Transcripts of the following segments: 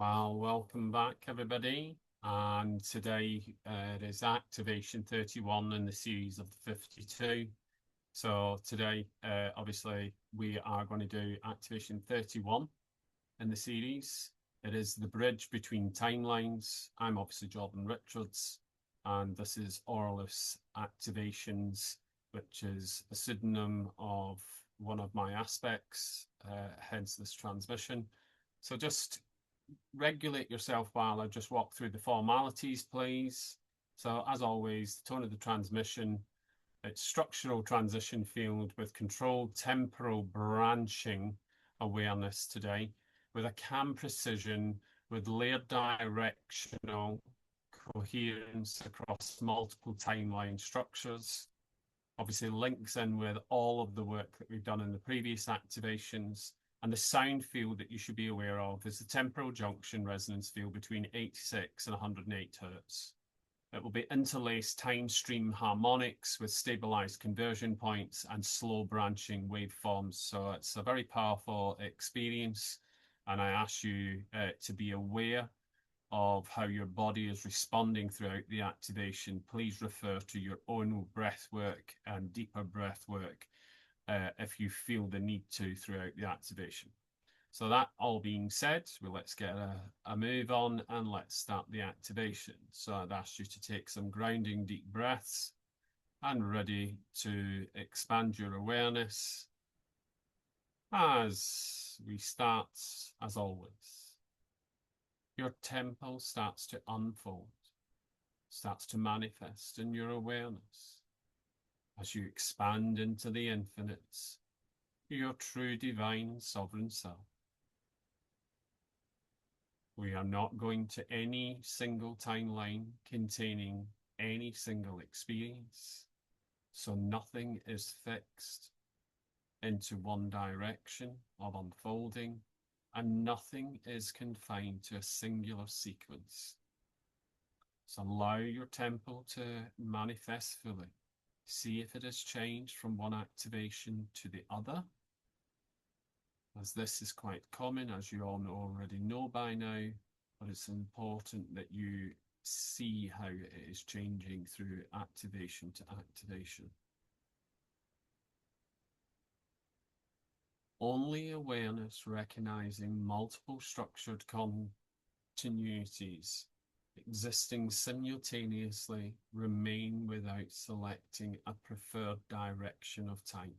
Well, welcome back, everybody. And today it is activation 31 in the series of the 52. So today, obviously, we are going to do activation 31 in the series. It is the bridge between timelines. I'm obviously Jordan Richards, and this is Aurelis activations, which is a pseudonym of one of my aspects, hence this transmission. So just regulate yourself while I just walk through the formalities, please. So, as always, the tone of the transmission, it's structural transition field with controlled temporal branching awareness today, with a cam precision, with layered directional coherence across multiple timeline structures. Obviously, links in with all of the work that we've done in the previous activations. And the sound field that you should be aware of is the temporal junction resonance field between 86 and 108 hertz. It will be interlaced time stream harmonics with stabilized conversion points and slow branching waveforms. So it's a very powerful experience. And I ask you to be aware of how your body is responding throughout the activation. Please refer to your own breath work and deeper breath work if you feel the need to throughout the activation. So that all being said, well, let's get a move on and let's start the activation. So I'd ask you to take some grounding deep breaths and ready to expand your awareness as we start, as always. Your tempo starts to unfold, starts to manifest in your awareness as you expand into the infinites, your true divine sovereign self. We are not going to any single timeline containing any single experience. So nothing is fixed into one direction of unfolding, and nothing is confined to a singular sequence. So allow your tempo to manifest fully. See if it has changed from one activation to the other, as this is quite common, as you all already know by now, but it's important that you see how it is changing through activation to activation. Only awareness recognizing multiple structured continuities existing simultaneously remain without selecting a preferred direction of time.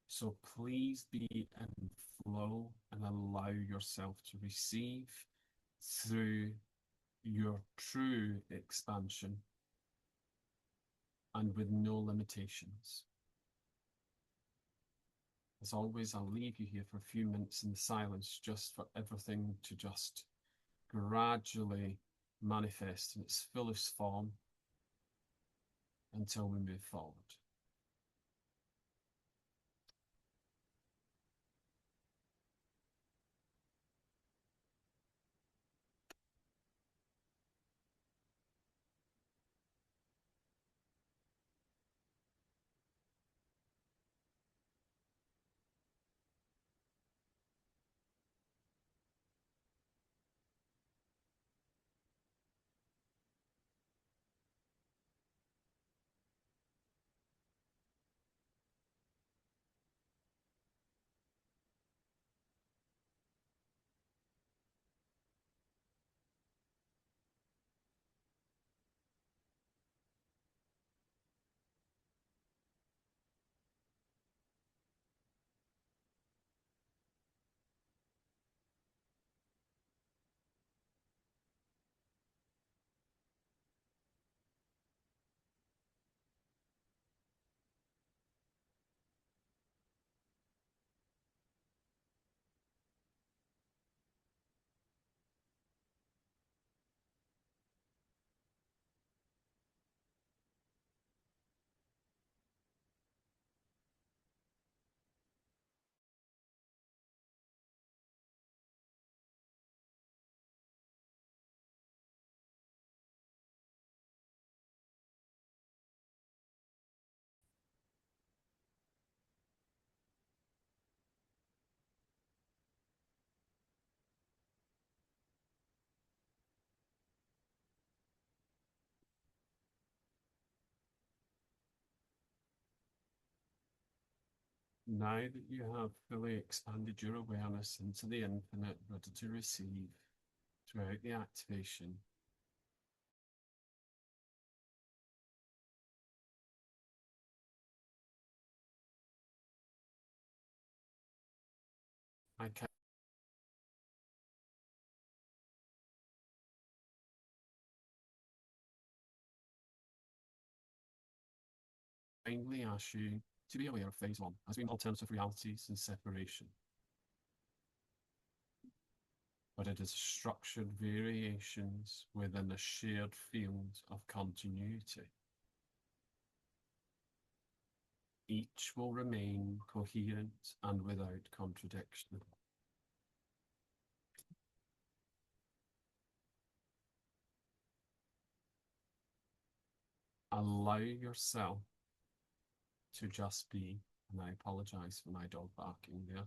So please be in flow and allow yourself to receive through your true expansion and with no limitations. As always, I'll leave you here for a few minutes in silence just for everything to just gradually manifest in its fullest form until we move forward. Now that you have fully expanded your awareness into the infinite, ready to receive throughout the activation, I kindly ask you to be aware of phase one as being alternative realities and separation. But it is structured variations within a shared field of continuity. Each will remain coherent and without contradiction. Allow yourself to just be, and I apologize for my dog barking there.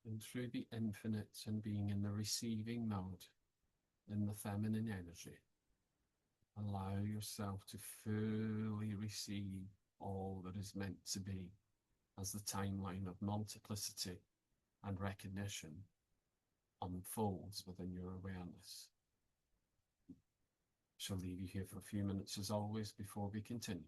And through the infinite and being in the receiving mode, in the feminine energy, allow yourself to fully receive all that is meant to be as the timeline of multiplicity and recognition unfolds within your awareness. Shall leave you here for a few minutes as always before we continue.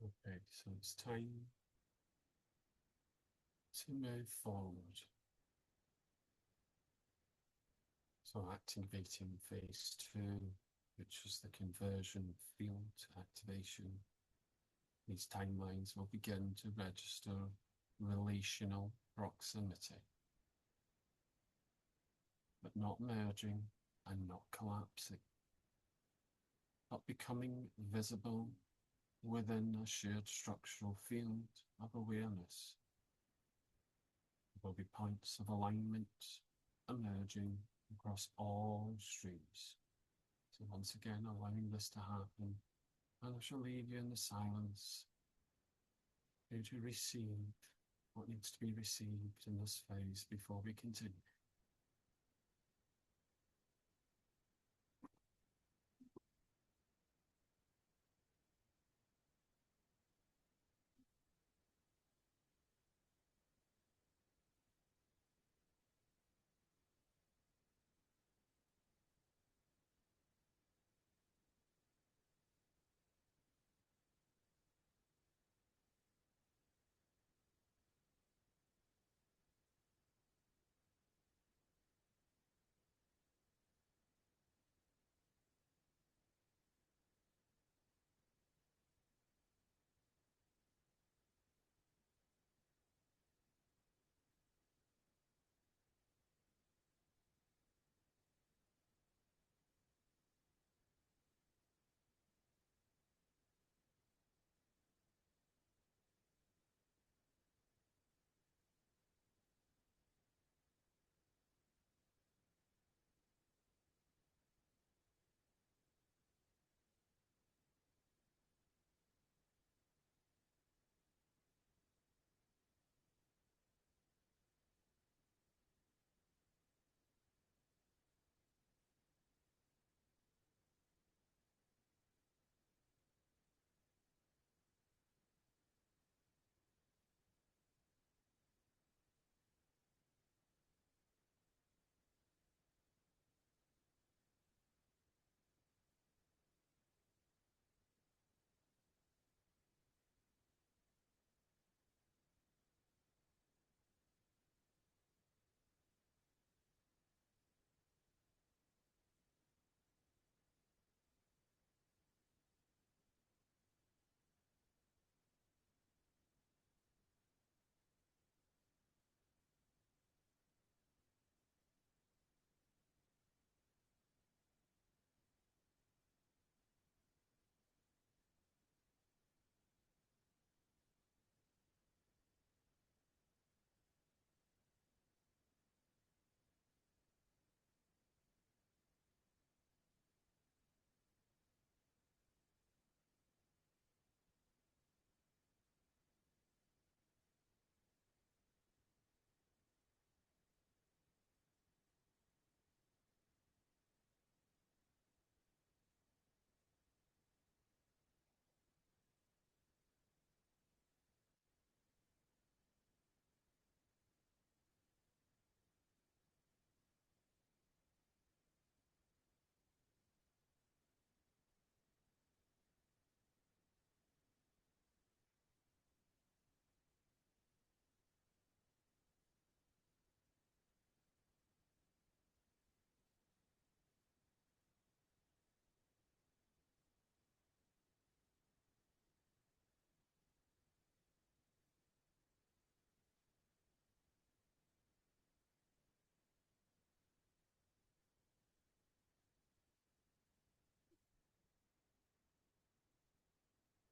Okay, so it's time to move forward. So activating phase 2, which is the conversion field activation. These timelines will begin to register relational proximity, but not merging and not collapsing, but becoming visible within a shared structural field of awareness. There will be points of alignment emerging across all streams. So once again, allowing this to happen, and I shall leave you in the silence, here to receive what needs to be received in this phase before we continue.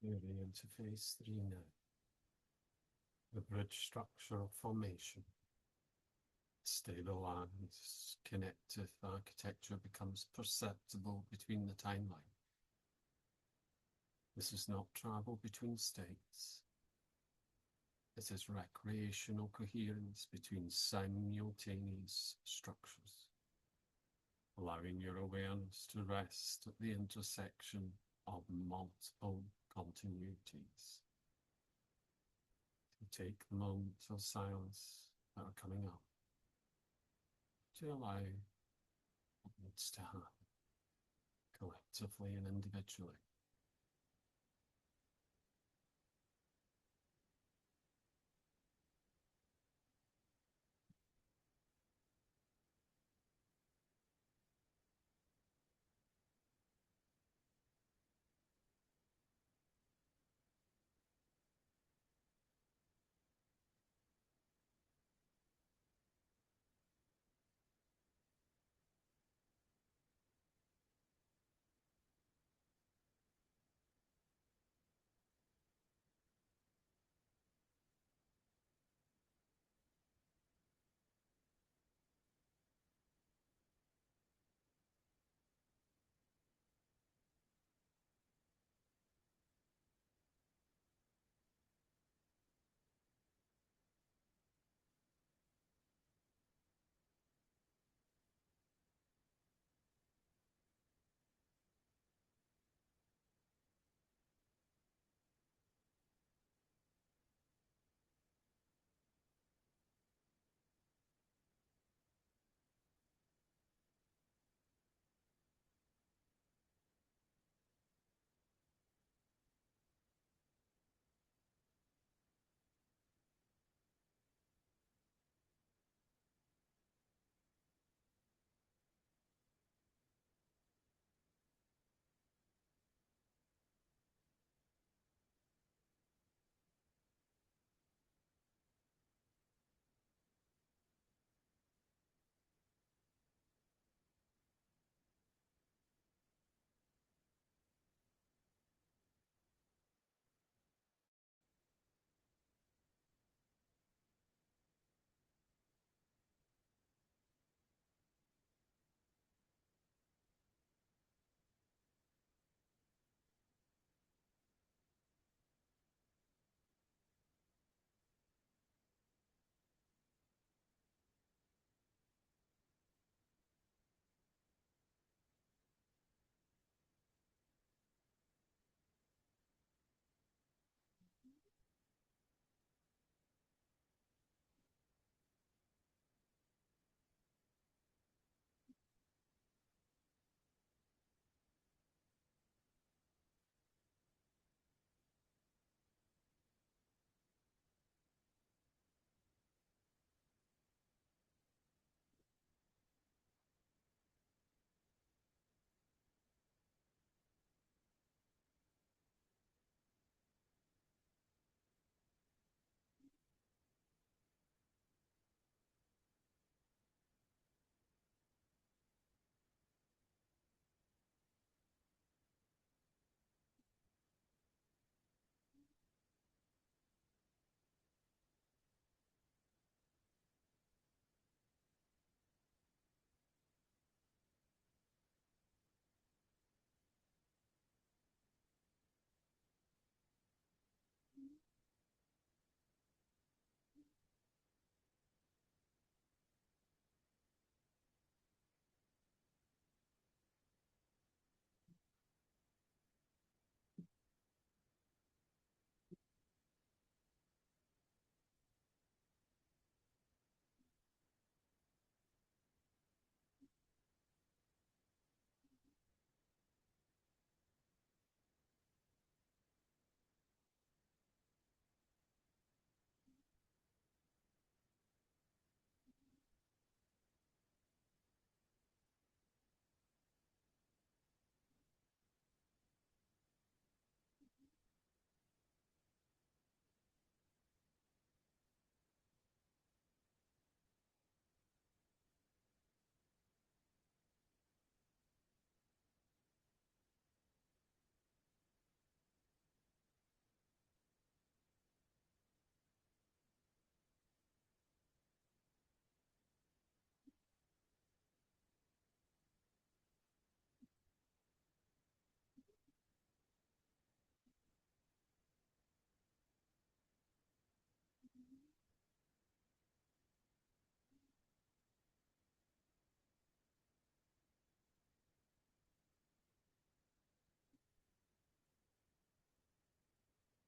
Moving into phase 3 now. The bridge structural formation. Stabilize, connective architecture becomes perceptible between the timeline. This is not travel between states. It is recreational coherence between simultaneous structures, allowing your awareness to rest at the intersection of multiple continuities. So take the moments of silence that are coming up to allow what needs to happen collectively and individually.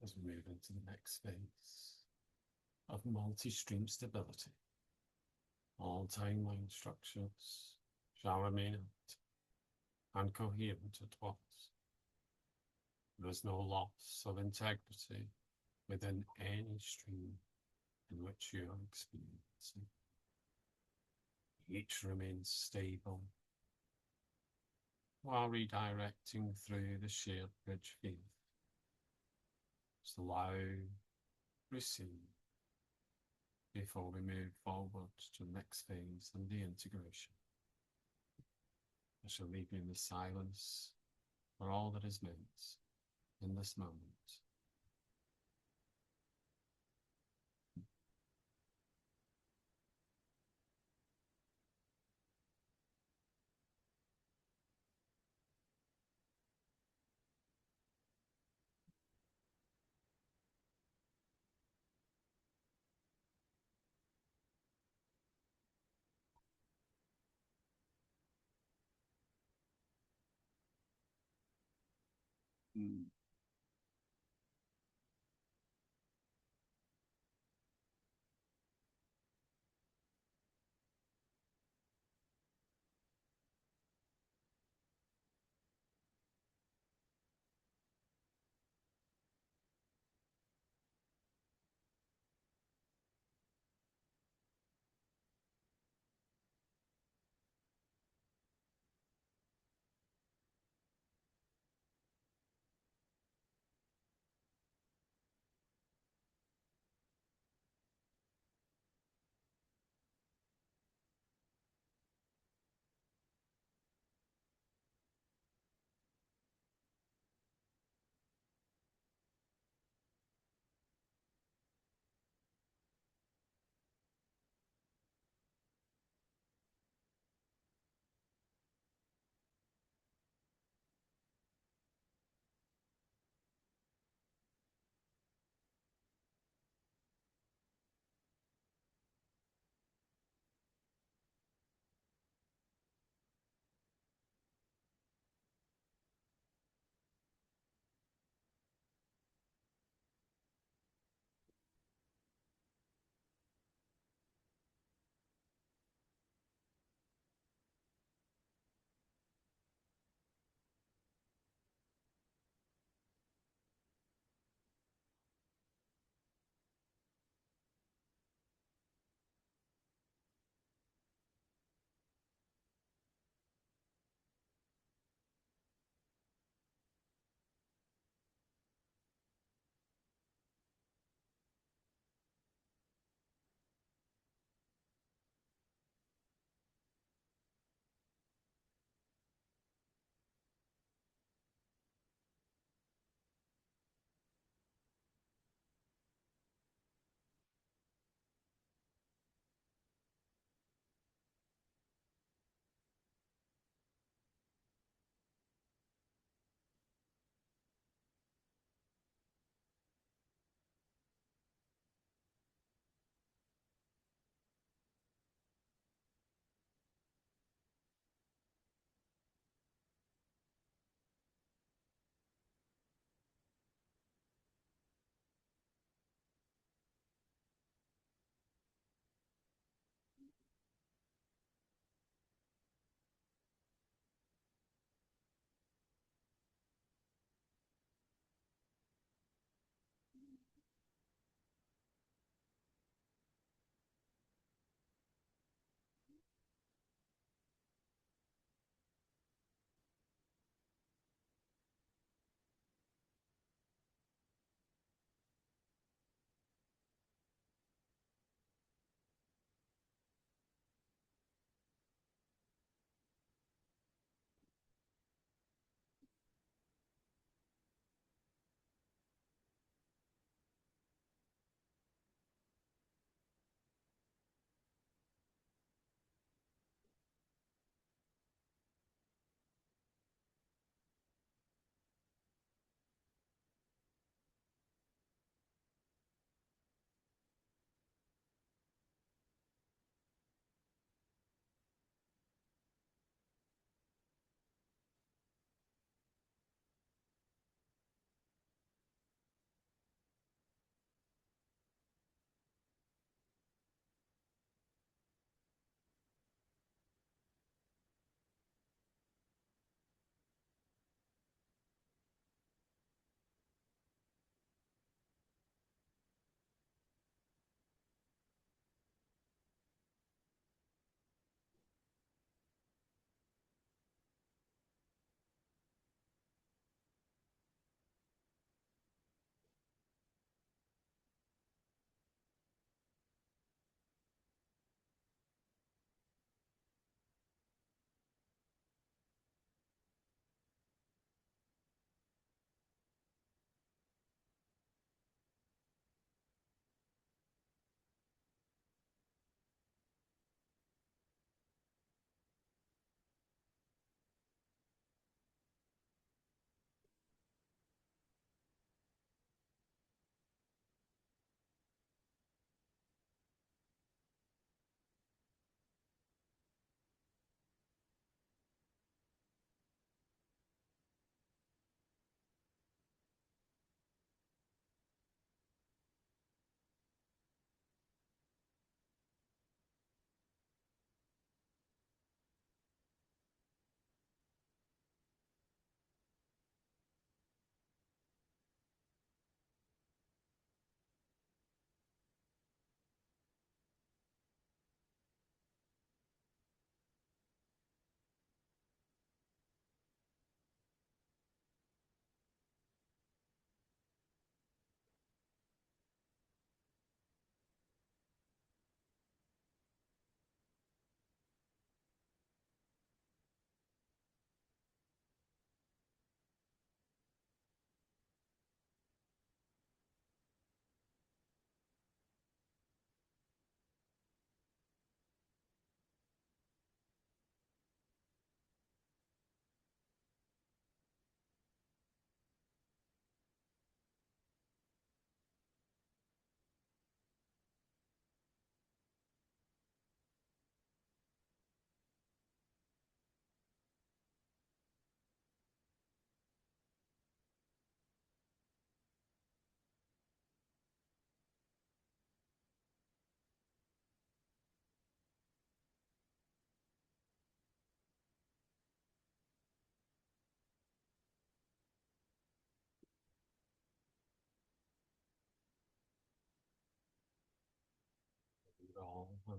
as we move into the next phase of multi-stream stability. All timeline structures shall remain and coherent at once. There is no loss of integrity within any stream in which you are experiencing. Each remains stable while redirecting through the shared bridge field. Just allow, receive, before we move forward to the next phase and the integration. I shall leave you in the silence for all that is meant in this moment.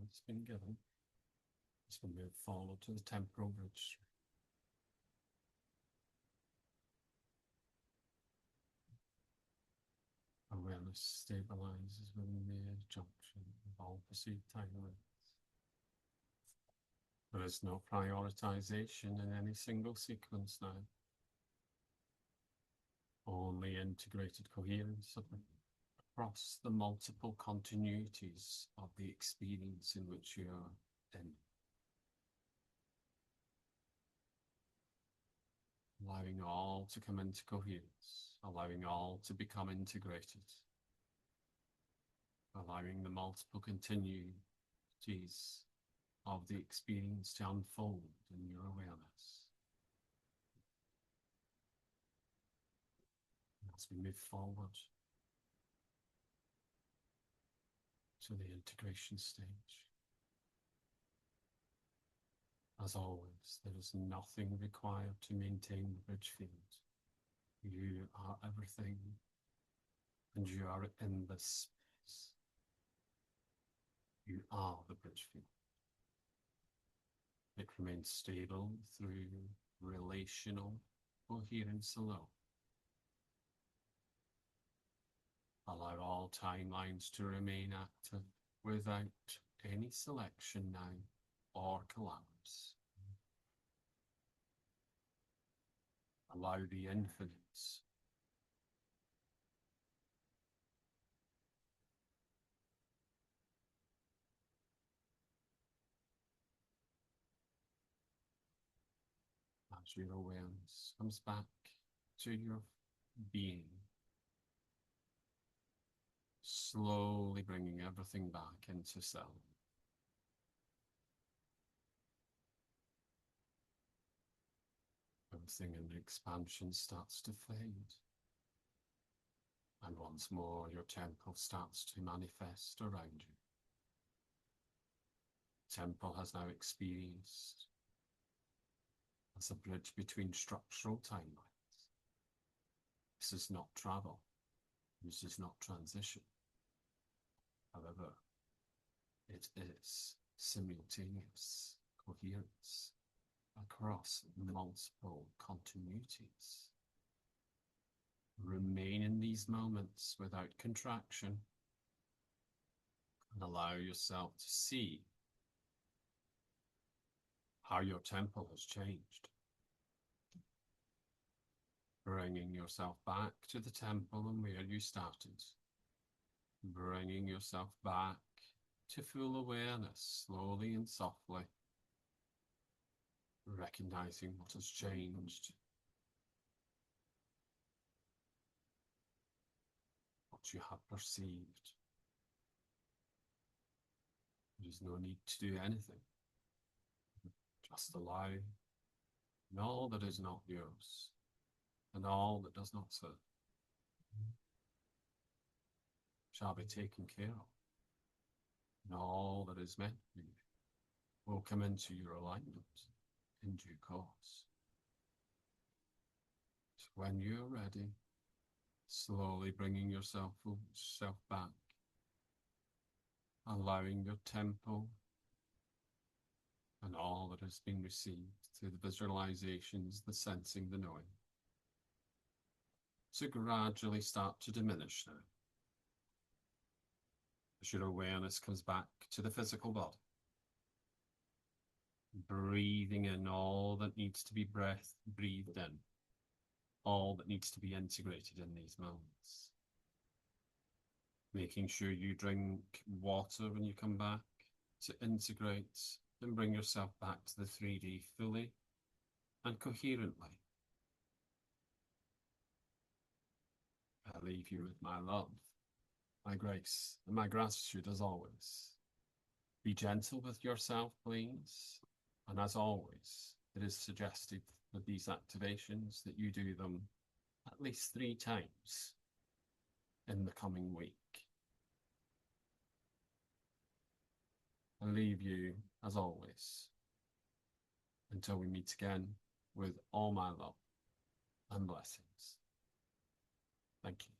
it's been given. It's been moved forward to the temporal bridge. Awareness stabilises within the junction of all perceived time lengths. There is no prioritization in any single sequence now. Only integrated coherence across the multiple continuities of the experience in which you are in. Allowing all to come into coherence, allowing all to become integrated, allowing the multiple continuities of the experience to unfold in your awareness. As we move forward to the integration stage, as always, there is nothing required to maintain the bridge field. You are everything, and you are in this space. You are the bridge field. It remains stable through relational coherence alone. Allow all timelines to remain active without any selection now or collapse. Allow the infinites as your awareness comes back to your being, slowly bringing everything back into self. Everything in the expansion starts to fade. And once more, your temple starts to manifest around you. Temple has now experienced as a bridge between structural timelines. This is not travel. This is not transition. However, it is simultaneous coherence across multiple continuities. Remain in these moments without contraction and allow yourself to see how your temple has changed. Bringing yourself back to the temple and where you started. Bringing yourself back to full awareness, slowly and softly. Recognizing what has changed. What you have perceived. There is no need to do anything. Just allow all that is not yours and all that does not serve shall be taken care of. And all that is meant for you will come into your alignment in due course. So when you're ready, slowly bringing yourself back, allowing your temple and all that has been received through the visualizations, the sensing, the knowing, to gradually start to diminish now. As your awareness comes back to the physical body, breathing in all that needs to be breathed in, all that needs to be integrated in these moments. Making sure you drink water when you come back to integrate and bring yourself back to the 3D fully and coherently. I leave you with my love, my grace, and my gratitude as always. Be gentle with yourself, please. And as always, it is suggested with these activations that you do them at least 3 times in the coming week. I leave you, as always, until we meet again, with all my love and blessings. Thank you.